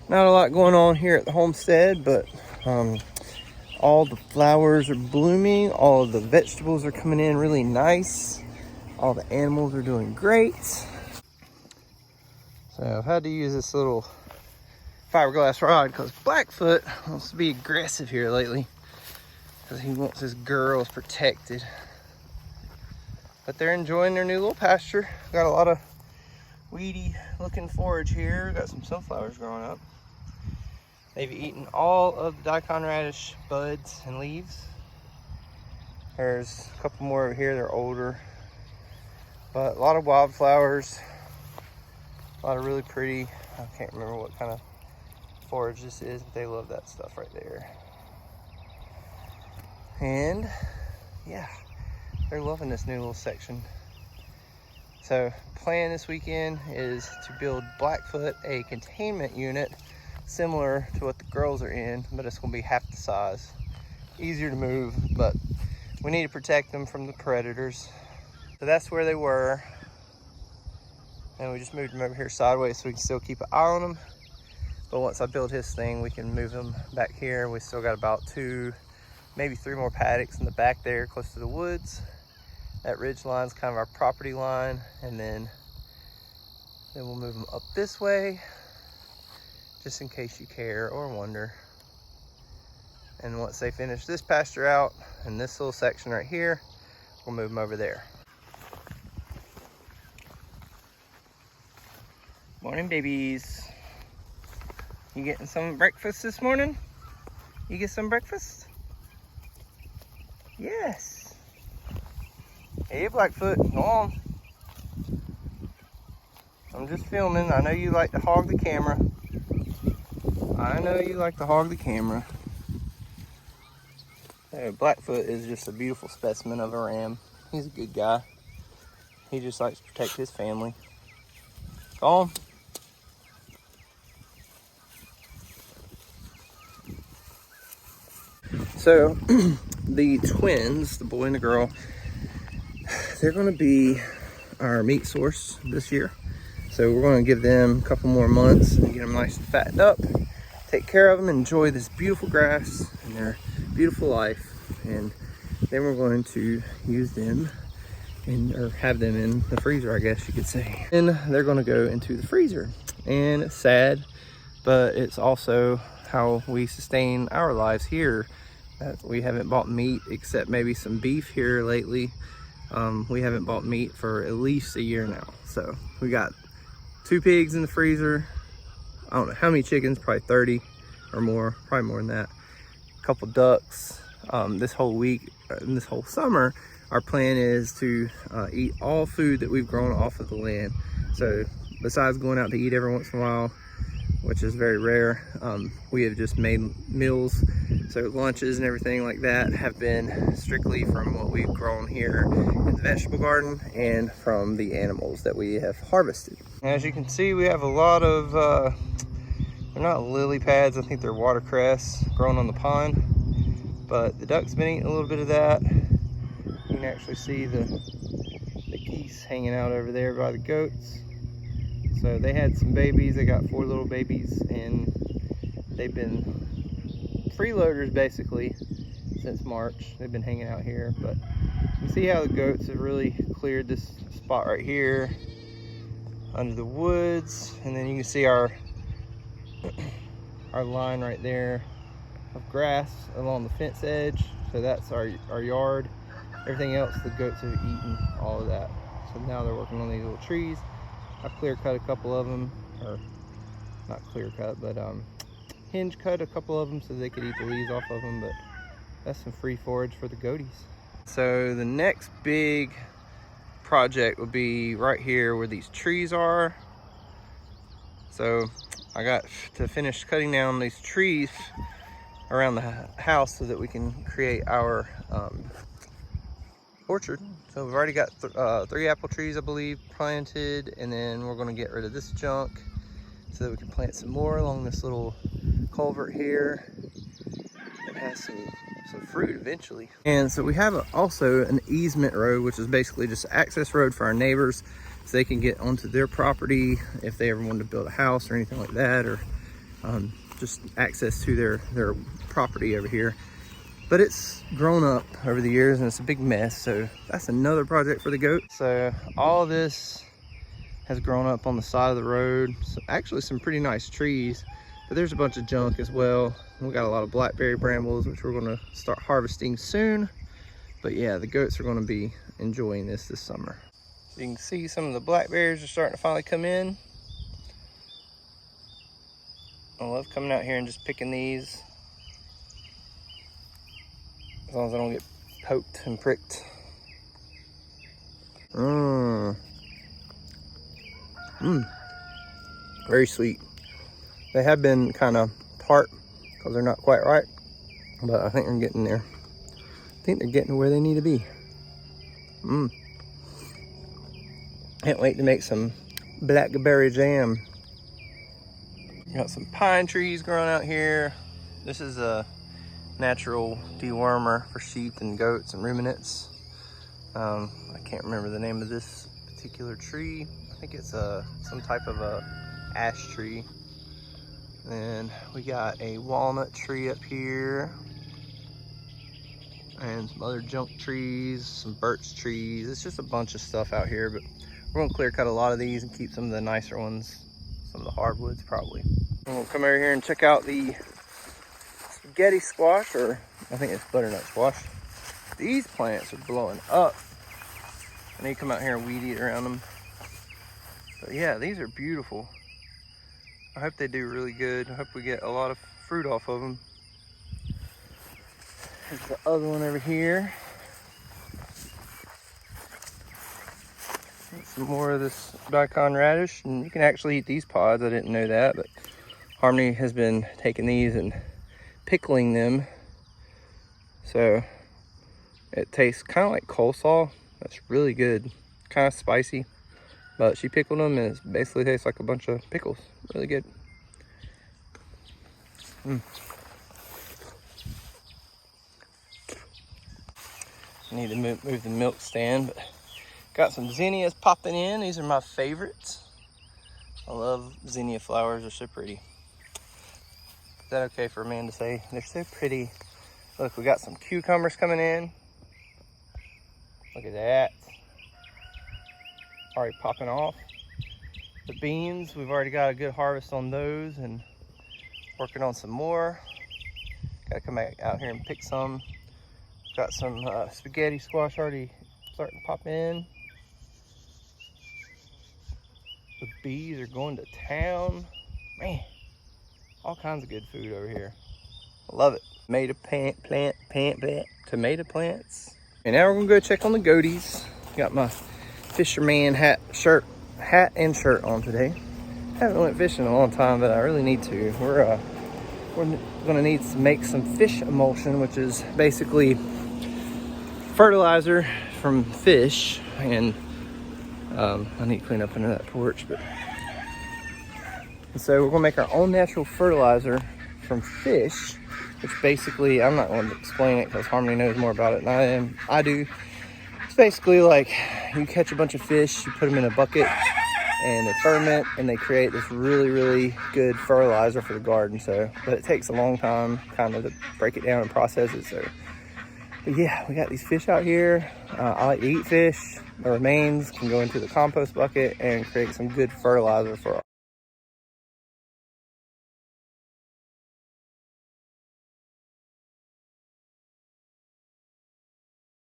Not a lot going on here at the homestead, but all the flowers are blooming. All of the vegetables are coming in really nice. All the animals are doing great. So I've had to use this little fiberglass rod because Blackfoot wants to be aggressive here lately because he wants his girls protected. But they're enjoying their new little pasture. Got a lot of weedy looking forage here. Got some sunflowers growing up. They've eaten all of the daikon radish buds and leaves. There's a couple more over here, they're older. But a lot of wildflowers, a lot of really pretty, I can't remember what kind of forage this is, but they love that stuff right there. And yeah, they're loving this new little section. So plan this weekend is to build Blackfoot a containment unit similar to what the girls are in, but it's gonna be half the size. Easier to move, but we need to protect them from the predators. So that's where they were. And we just moved them over here sideways so we can still keep an eye on them. But once I build his thing, we can move them back here. We still got about 2, maybe 3 more paddocks in the back there close to the woods. That ridge line's kind of our property line, and then we'll move them up this way, just in case you care or wonder. And once they finish this pasture out and this little section right here, we'll move them over there. Morning, babies. You getting some breakfast this morning? You get some breakfast? Yes. Hey, Blackfoot, go on. I'm just filming. I know you like to hog the camera. I know you like to hog the camera. Hey, Blackfoot is just a beautiful specimen of a ram. He's a good guy. He just likes to protect his family. Go on. So, the twins, the boy and the girl, they're going to be our meat source this year. So we're going to give them a couple more months and get them nice and fattened up, take care of them, enjoy this beautiful grass and their beautiful life. And then we're going to use them or have them in the freezer, I guess you could say. And they're going to go into the freezer. And it's sad, but it's also how we sustain our lives here. We haven't bought meat except maybe some beef here lately. We haven't bought meat for at least a year now. So we got 2 pigs in the freezer. I don't know how many chickens, probably 30 or more, probably more than that. A couple ducks. This whole week, this whole summer, our plan is to eat all food that we've grown off of the land. So besides going out to eat every once in a while, which is very rare, we have just made meals. So lunches and everything like that have been strictly from what we've grown here in the vegetable garden and from the animals that we have harvested. As you can see, we have a lot of, they're not lily pads, I think they're watercress growing on the pond. But the duck's been eating a little bit of that. You can actually see the geese hanging out over there by the goats. So they had some babies. They got 4 little babies, and they've been freeloaders basically since March. They've been hanging out here, but you see how the goats have really cleared this spot right here under the woods, and then you can see our line right there of grass along the fence edge. So that's our yard. Everything else, the goats have eaten all of that. So now they're working on these little trees. I clear cut a couple of them, or not clear cut, but hinge cut a couple of them so they could eat the leaves off of them. But that's some free forage for the goaties. So the next big project will be right here where these trees are. So I got to finish cutting down these trees around the house so that we can create our orchard. So we've already got 3 apple trees, I believe, planted, and then we're going to get rid of this junk so that we can plant some more along this little culvert here that has some fruit eventually. And so we have also an easement road, which is basically just an access road for our neighbors so they can get onto their property if they ever wanted to build a house or anything like that, or just access to their property over here. But it's grown up over the years and it's a big mess, so that's another project for the goats. So all of this has grown up on the side of the road. So actually some pretty nice trees, but there's a bunch of junk as well. We got a lot of blackberry brambles, which we're gonna start harvesting soon. But yeah, the goats are gonna be enjoying this summer. So you can see some of the blackberries are starting to finally come in. I love coming out here and just picking these. As long as I don't get poked and pricked. Very sweet. They have been kind of tart because they're not quite right, but I think they're getting there. I think they're getting to where they need to be. Can't wait to make some blackberry jam. Got some pine trees growing out here. This is a natural dewormer for sheep and goats and ruminants. I can't remember the name of this particular tree. I think it's some type of a ash tree. And we got a walnut tree up here and some other junk trees, some birch trees. It's just a bunch of stuff out here, but we're gonna clear cut a lot of these and keep some of the nicer ones, some of the hardwoods probably. We'll come over here and check out the spaghetti squash, or I think it's butternut squash. These plants are blowing up. I need to come out here and weed eat around them. But yeah, these are beautiful. I hope they do really good. I hope we get a lot of fruit off of them. There's the other one over here. Some more of this daikon radish, and you can actually eat these pods. I didn't know that, but Harmony has been taking these and pickling them. So it tastes kind of like coleslaw. That's really good. Kind of spicy, but she pickled them and it basically tastes like a bunch of pickles. Really good. I need to move the milk stand, but got some zinnias popping in. These are my favorites. I love zinnia flowers. They're so pretty. Is that okay for a man to say? They're so pretty. Look, we got some cucumbers coming in. Look at that. Already popping off. The beans, we've already got a good harvest on those and working on some more. Gotta come back out here and pick some. Got some spaghetti squash already starting to pop in. The bees are going to town. Man, all kinds of good food over here. I love it. Tomato tomato plants. And now we're gonna go check on the goaties. Got my fisherman hat and shirt on today. Haven't went fishing in a long time, but I really need to. We're gonna need to make some fish emulsion, which is basically fertilizer from fish. And I need to clean up under that porch, but and so we're gonna make our own natural fertilizer from fish, which basically, I'm not going to explain it because Harmony knows more about it than I do. It's basically like you catch a bunch of fish, you put them in a bucket, and they ferment, and they create this really, really good fertilizer for the garden. So, but it takes a long time kind of to break it down and process it. So, but yeah, we got these fish out here. I like to eat fish. The remains can go into the compost bucket and create some good fertilizer for